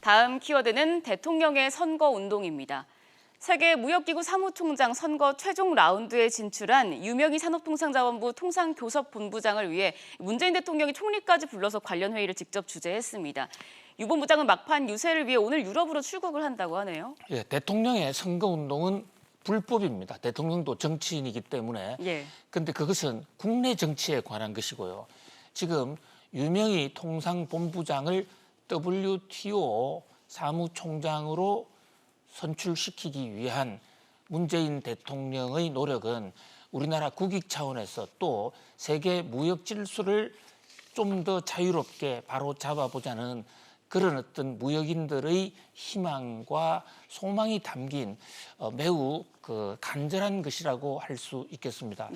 다음 키워드는 대통령의 선거운동입니다. 세계무역기구 사무총장 선거 최종 라운드에 진출한 유명희 산업통상자원부 통상교섭본부장을 위해 문재인 대통령이 총리까지 불러서 관련 회의를 직접 주재했습니다. 유 본부장은 막판 유세를 위해 오늘 유럽으로 출국을 한다고 하네요. 예, 대통령의 선거운동은 불법입니다. 대통령도 정치인이기 때문에. 그런데 그것은 국내 정치에 관한 것이고요. 지금 유명희 통상본부장을 WTO 사무총장으로 선출시키기 위한 문재인 대통령의 노력은 우리나라 국익 차원에서 또 세계 무역 질서를 좀 더 자유롭게 바로 잡아보자는 그런 어떤 무역인들의 희망과 소망이 담긴 매우 간절한 것이라고 할 수 있겠습니다.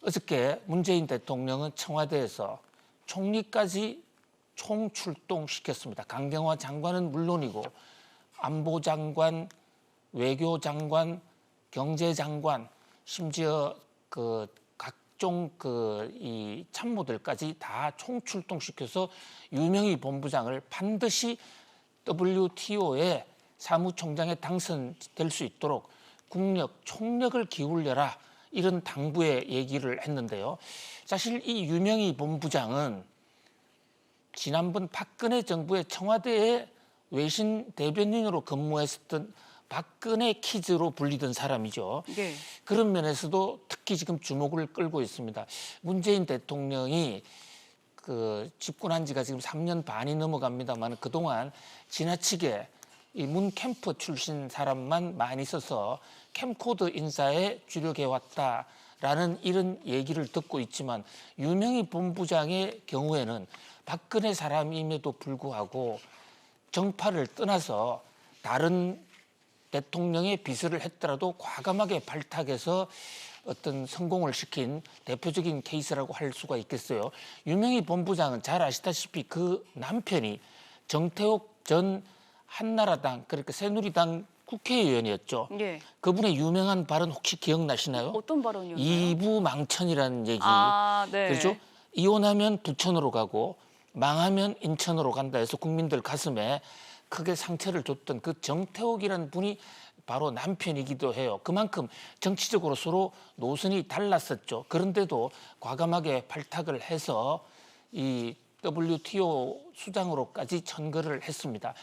어저께 문재인 대통령은 청와대에서 총리까지 총출동시켰습니다. 강경화 장관은 물론이고 안보장관, 외교장관, 경제장관, 심지어 각종 이 참모들까지 다 총출동시켜서 유명희 본부장을 반드시 WTO의 사무총장에 당선될 수 있도록 국력, 총력을 기울여라 이런 당부의 얘기를 했는데요. 사실 이 유명희 본부장은 지난번 박근혜 정부의 청와대에 외신 대변인으로 근무했었던 박근혜 키즈로 불리던 사람이죠. 그런 면에서도 특히 지금 주목을 끌고 있습니다. 문재인 대통령이 집권한 지가 지금 3년 반이 넘어갑니다만 그동안 지나치게 이 문 캠프 출신 사람만 많이 써서 캠코더 인사에 주력해왔다라는 이런 얘기를 듣고 있지만 유명희 본부장의 경우에는 박근혜 사람임에도 불구하고 정파를 떠나서 다른 대통령의 비서를 했더라도 과감하게 발탁해서 어떤 성공을 시킨 대표적인 케이스라고 할 수가 있겠어요. 유명희 본부장은 잘 아시다시피 그 남편이 정태욱 전 한나라당 그러니까 새누리당 국회의원이었죠. 그분의 유명한 발언 혹시 기억나시나요? 어떤 발언이었나요? 이부망천이라는 얘기. 네. 그렇죠? 이혼하면 부천으로 가고 망하면 인천으로 간다 해서 국민들 가슴에 크게 상처를 줬던 그 정태욱이라는 분이 바로 남편이기도 해요. 그만큼 정치적으로 서로 노선이 달랐었죠. 그런데도 과감하게 발탁을 해서 이 WTO 수장으로까지 천거를 했습니다.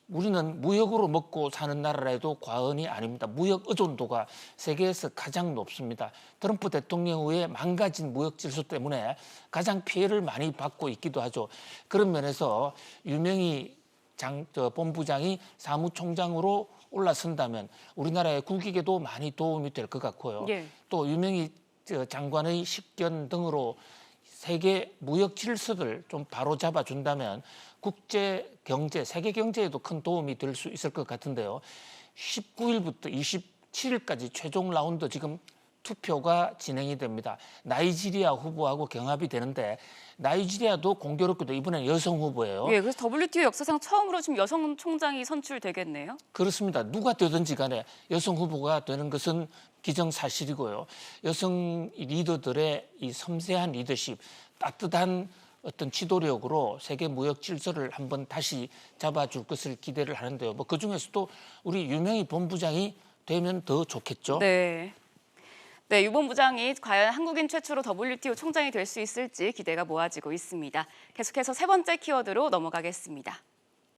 우리는 무역으로 먹고 사는 나라라도 과언이 아닙니다. 무역 의존도가 세계에서 가장 높습니다. 트럼프 대통령 후에 망가진 무역 질서 때문에 가장 피해를 많이 받고 있기도 하죠. 그런 면에서 유명희 본부장이 사무총장으로 올라선다면 우리나라의 국익에도 많이 도움이 될 것 같고요. 또 유명희 장관의 식견 등으로 세계 무역 질서를 좀 바로잡아 준다면 국제 경제, 세계 경제에도 큰 도움이 될 수 있을 것 같은데요. 19일부터 27일까지 최종 라운드 지금 투표가 진행이 됩니다. 나이지리아 후보하고 경합이 되는데 나이지리아도 공교롭게도 이번엔 여성 후보예요. 그래서 WTO 역사상 처음으로 지금 여성 총장이 선출되겠네요. 그렇습니다. 누가 되든지 간에 여성 후보가 되는 것은 기정사실이고요. 여성 리더들의 이 섬세한 리더십, 따뜻한 어떤 지도력으로 세계 무역 질서를 한번 다시 잡아줄 것을 기대를 하는데요. 뭐 그중에서도 우리 유명희 본부장이 되면 더 좋겠죠. 유 본부장이 과연 한국인 최초로 WTO 총장이 될 수 있을지 기대가 모아지고 있습니다. 계속해서 세 번째 키워드로 넘어가겠습니다.